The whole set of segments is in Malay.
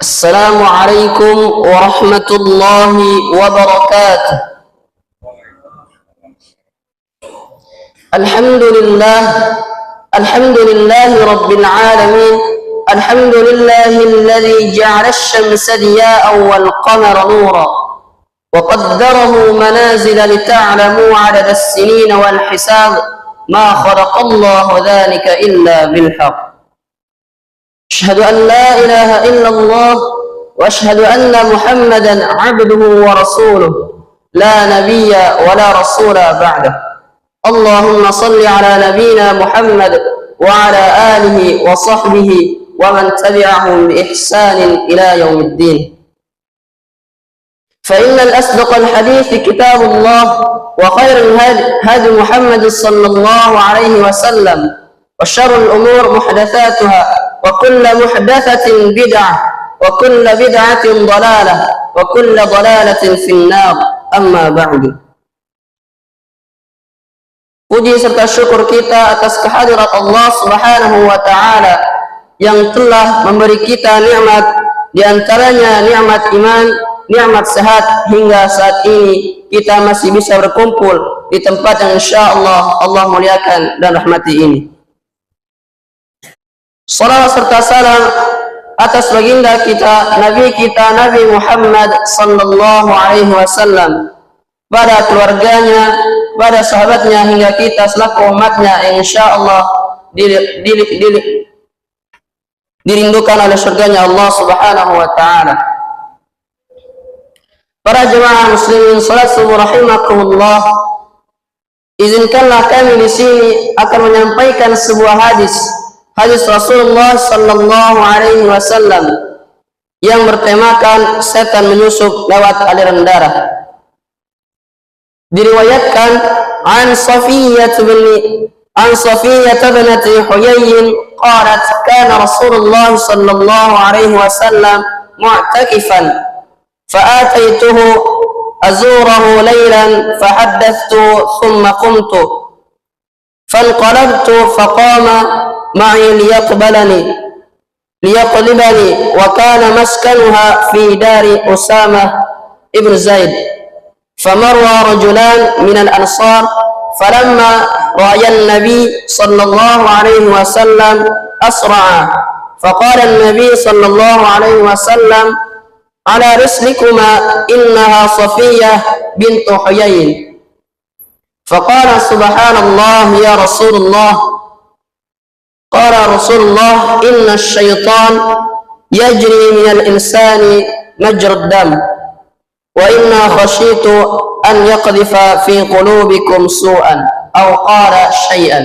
السلام عليكم ورحمة الله وبركاته. الحمد لله رب العالمين. الحمد لله الذي جعل الشمس ضياء والقمر نورا وقدره منازل لتعلموا عدد السنين والحساب ما خلق الله ذلك إلا بالحق. أشهد أن لا إله إلا الله وأشهد أن محمدا عبده ورسوله لا نبي ولا رسول بعده. اللهم صل على نبينا محمد وعلى آله وصحبه ومن تبعهم بإحسان إلى يوم الدين. فإن الأصدق الحديث كتاب الله وخير الهدي محمد صلى الله عليه وسلم وشر الأمور محدثاتها وكل محدثة بدعة وكل بدعة ضلالة وكل ضلالة في النار. أما بعد. Puji serta syukur kita atas kehadirat Allah Subhanahu wa taala yang telah memberi kita nikmat, di antaranya nikmat iman, nikmat sehat, hingga saat ini kita masih bisa berkumpul di tempat yang insyaallah Allah muliakan dan rahmati ini. Salawat serta salam atas baginda kita, Nabi Muhammad sallallahu alaihi wasallam, pada keluarganya, pada sahabatnya, hingga kita selaku umatnya yang insyaallah dirindukan oleh surganya Allah Subhanahu wa taala. Para jemaah muslimin salat subuh rahimakumullah, izinkanlah kami di sini akan menyampaikan sebuah hadis Rasulullah sallallahu alaihi wasallam yang bertemakan setan menyusup lewat aliran darah. Diriwayatkan an Safiyyah binti Huyayy qalat kana Rasulullah sallallahu alaihi wasallam mu'takifan fa'ataituhu azurahu laylan fahaddathtu thumma qumtu fanqalabtu faqama ma'i liyaqlibani wa kana maskanuha fi dari Usamah ibn Zaid. فمر رجلان من الأنصار فلما رأى النبي صلى الله عليه وسلم أسرعا فقال النبي صلى الله عليه وسلم على رسلكما إنها صفية بنت حيي. فقال سبحان الله يا رسول الله. قال رسول الله إن الشيطان يجري من الإنسان مجرى الدم وإنا خشيت أن يقذف في قلوبكم سوءا أو قال شيئا.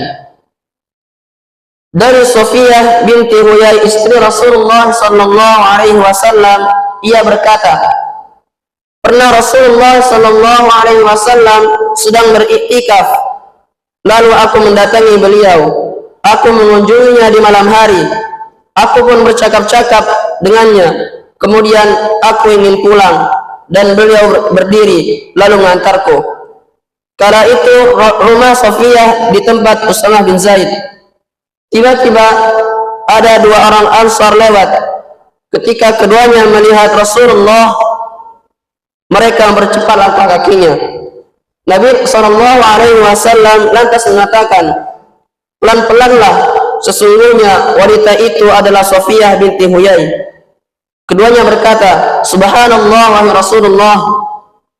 Dari Safiyah binti Huyai, istri Rasulullah sallallahu alaihi wasallam, ia berkata, pernah Rasulullah sallallahu alaihi wasallam sedang beriktikaf, lalu aku mendatangi beliau. Aku mengunjunginya di malam hari. Aku pun bercakap-cakap dengannya. Kemudian aku ingin pulang dan beliau berdiri lalu mengantarku. Kala itu rumah Safiyah di tempat Usamah bin Zaid. Tiba-tiba ada dua orang Ansar lewat. Ketika keduanya melihat Rasulullah, mereka bercepat langkah kakinya. Nabi SAW lantas mengatakan, pelan-pelanlah, sesungguhnya wanita itu adalah Safiyah binti Huyai. Keduanya berkata, subhanallah wahai Rasulullah.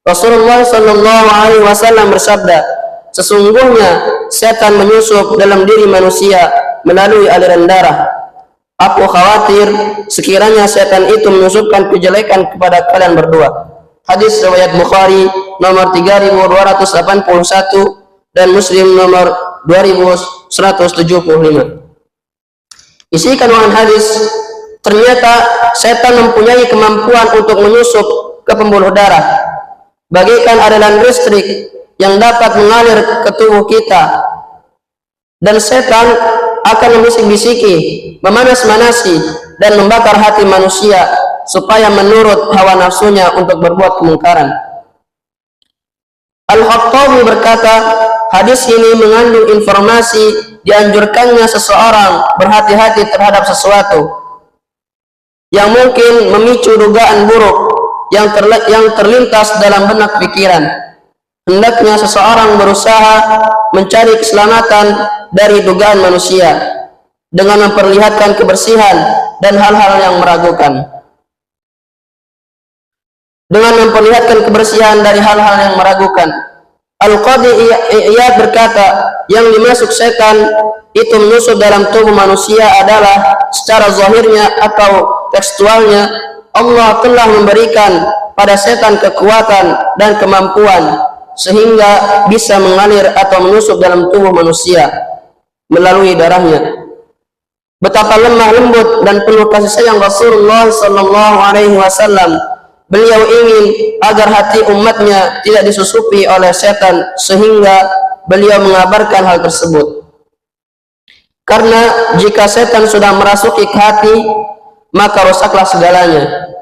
Rasulullah sallallahu alaihi wasallam bersabda, sesungguhnya setan menyusup dalam diri manusia melalui aliran darah. Aku khawatir sekiranya setan itu menyusupkan kejelekan kepada kalian berdua. Hadis riwayat Bukhari nomor 3281 dan Muslim nomor 2175. Isi kandungan hadis, ternyata setan mempunyai kemampuan untuk menyusup ke pembuluh darah, bagaikan aliran listrik yang dapat mengalir ke tubuh kita. Dan setan akan membisik-bisiki, memanas-manasi, dan membakar hati manusia supaya menurut hawa nafsunya untuk berbuat kemungkaran. Al-Khattabi berkata, hadis ini mengandung informasi dianjurkannya seseorang berhati-hati terhadap sesuatu yang mungkin memicu dugaan buruk yang terlintas dalam benak pikiran. Hendaknya seseorang berusaha mencari keselamatan dari dugaan manusia dengan memperlihatkan kebersihan dan hal-hal yang meragukan. Dengan memperlihatkan kebersihan dari hal-hal yang meragukan. Al-Qadhi Iyad berkata, yang dimaksud setan itu menusuk dalam tubuh manusia adalah secara zahirnya atau tekstualnya Allah telah memberikan pada setan kekuatan dan kemampuan sehingga bisa mengalir atau menusuk dalam tubuh manusia melalui darahnya. Betapa lemah lembut dan penuh kasih sayang Rasulullah sallallahu alaihi wasallam. Beliau ingin agar hati umatnya tidak disusupi oleh setan sehingga beliau mengabarkan hal tersebut. Karena jika setan sudah merasuki ke hati, maka rusaklah segalanya.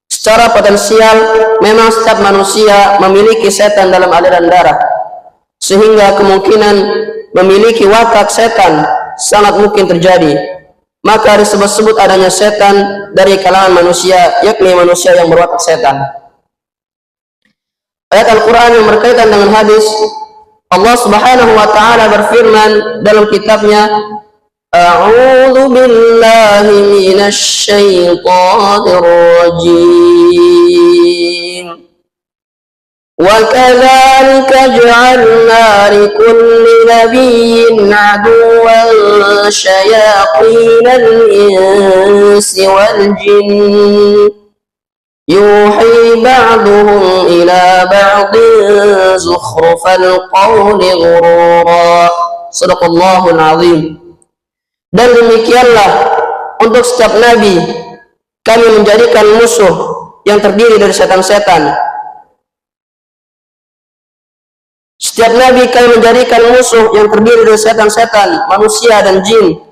Secara potensial, memang setiap manusia memiliki setan dalam aliran darah, sehingga kemungkinan memiliki watak setan sangat mungkin terjadi. Maka disebut-sebut adanya setan dari kalangan manusia, yakni manusia yang berwatak setan. Ayat Al-Quran yang berkaitan dengan hadis, Allah Subhanahu wa Ta'ala berfirman dalam kitabnya, A'udzu billahi minasy syaithanir rajim. Wa kadzalika ja'alna likulli nabiyyin 'aduwwan syayatinal insi wal jinn yuhi ba'duhum ila ba'din zukhrufal qawli ghurura. Shadaqallahul 'azim. Dan demikianlah untuk setiap nabi kami menjadikan musuh yang terdiri dari setan-setan. Setiap nabi kami menjadikan musuh yang terdiri dari setan-setan, manusia dan jin.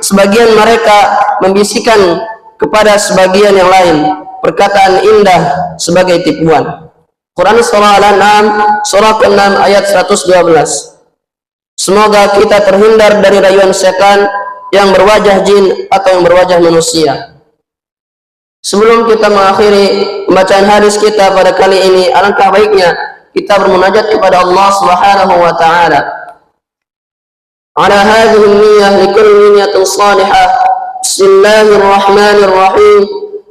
Sebagian mereka membisikkan kepada sebagian yang lain perkataan indah sebagai tipuan. Quran Surah Al-An'am surah ke-6 ayat 112. Semoga kita terhindar dari rayuan setan yang berwajah jin atau yang berwajah manusia. Sebelum kita mengakhiri pembacaan hadis kita pada kali ini, alangkah baiknya kita bermunajat kepada Allah Subhanahu wa Ta'ala. Ala hadhihi niyyah likulli niyyatin salihah. Bismillahirrahmanirrahim.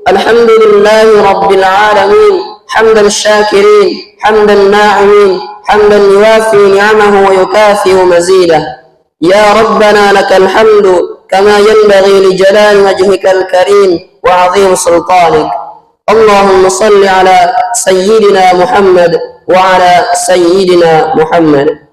Alhamdulillahi rabbil alamin. Hamdan syakirin, hamdan na'imin, hamdan yuwafi ni'amahu wa yukafi mazidah. Ya Rabbana lakal hamdu kama yanbaghi li jalali wajhikal karim wa 'azim sultanik. Allahumma salli ala sayyidina Muhammad wa ala sayyidina Muhammad.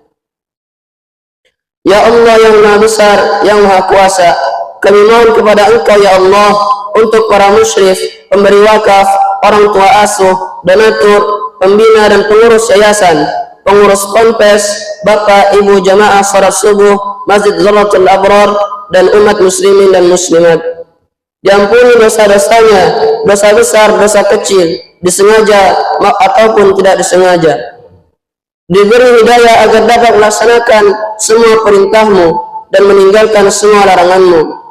Ya Allah yang Maha Besar, yang Maha Kuasa, kami mohon kepada Engkau ya Allah untuk para musyrif, pemberi wakaf, orang tua asuh, donatur, pembina dan pengurus yayasan, pengurus ponpes, bapak ibu jamaah salat subuh Masjid Zalatul Abrar dan umat muslimin dan muslimat. Diampuni dosa-dosanya, dosa besar, dosa kecil, disengaja ataupun tidak disengaja. Diberi hidayah agar dapat melaksanakan semua perintahmu dan meninggalkan semua laranganmu.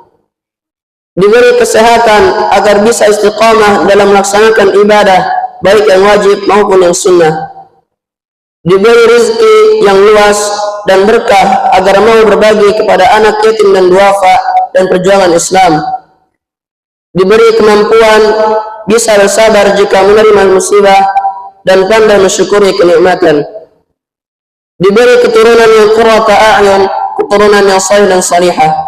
Diberi kesehatan agar bisa istiqamah dalam melaksanakan ibadah, baik yang wajib maupun yang sunnah. Diberi rezeki yang luas dan berkah agar mau berbagi kepada anak yatim dan duafa dan perjuangan Islam. Diberi kemampuan bisa bersabar jika menerima musibah dan pandai mensyukuri kenikmatan. Diberi keturunan yang qurrata a'yun, keturunan yang salih dan salihah.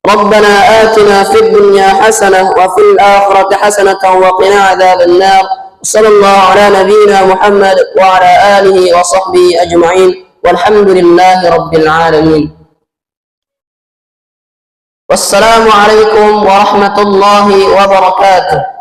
Rabbana atina fid dunya hasanah wa fil akhirati hasanah wa qina adzaban nar. Sallallahu ala nabiyyina Muhammad wa ala alihi wa sahbihi ajma'in. Walhamdulillahi rabbil alamin. Wassalamu alaikum warahmatullahi wabarakatuh.